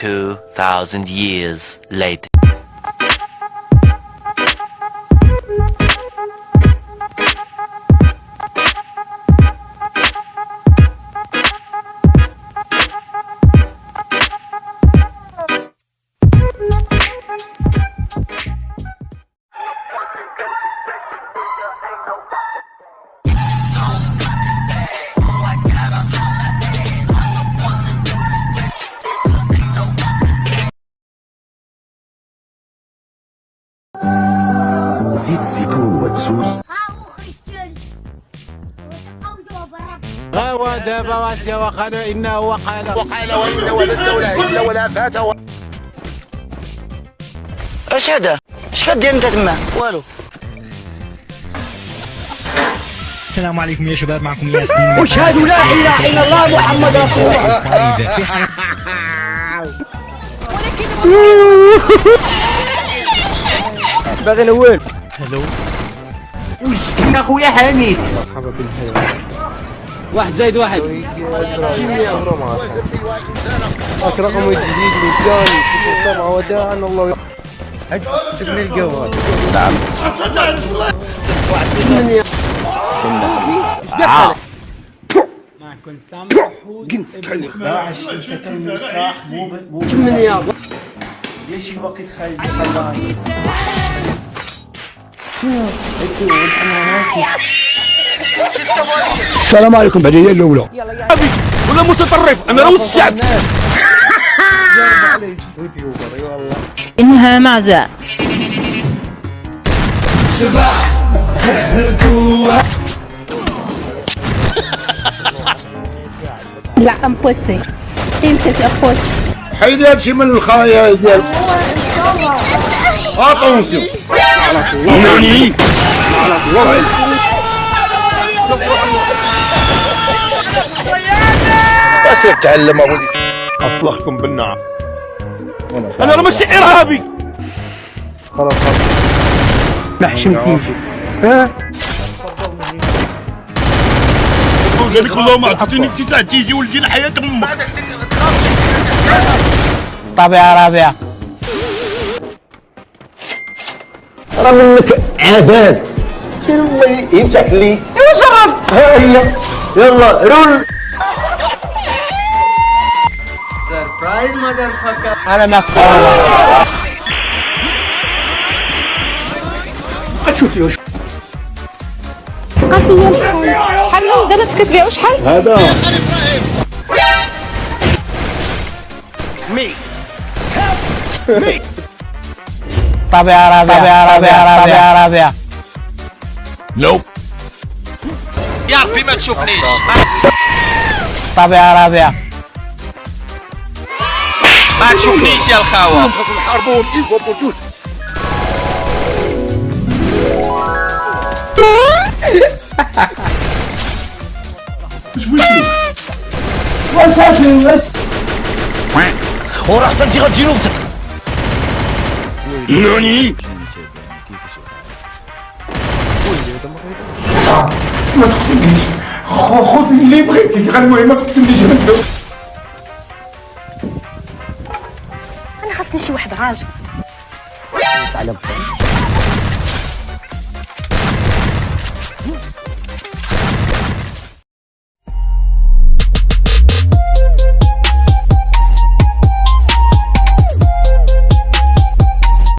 2,000 years later. زيت الزيتون ودسوس. غاوى دابا واسيا وقال إنه وقال وإن ولدت ولا إلا ولا فات اش هذا؟ اش كدير انت تما؟ والو. السلام عليكم يا شباب، معكم ياسين. أشهد لا إله إلا الله محمد رسول الله. باغي الأول. هلو. يا خويا حميد. مرحبا بالهلا. 1 زائد 1. هاك رقم جديد لساني 07 وداعا الله تبني الجوال. نعم. معكم سامح حود داعش. من يا ليش الوقت خايف؟ السلام عليكم بعدين الأولى. ولا متطرف انا روت الشعب. إنها معزة. لا أمبوسي أنت شافوت. حيد هادشي من الخايا ديال اتونسيون. ناني بس تعلم ولدي. أصلحكم بالنعم. انا مش ارهابي. خلاص نحشم فيك. هذيك اللهم اعطيتني ابتسام تيجي ولدي لحياة امك. طبيعة رابعة. راه منك عادات. سير الله يمسح لي. ايوا شرب. ها هي يلا رول. أنا مقهور. تشوفي واش قافية الحال. حنا دابا تكتبيعو شحال؟ هذا طبيعة رابعة. نو. يا ربي ما تشوفنيش. طبيعة رابعة. ما تشوفنيش يا الخاوة. خاص نحاربوهم إيكو بوجود. وراه حتى انت غتجي نوبتك. ناني ما تقتلنيش. خذ اللي بغيتي، غير المهم ما تقتلنيش. أنا خاصني شي واحد راجل.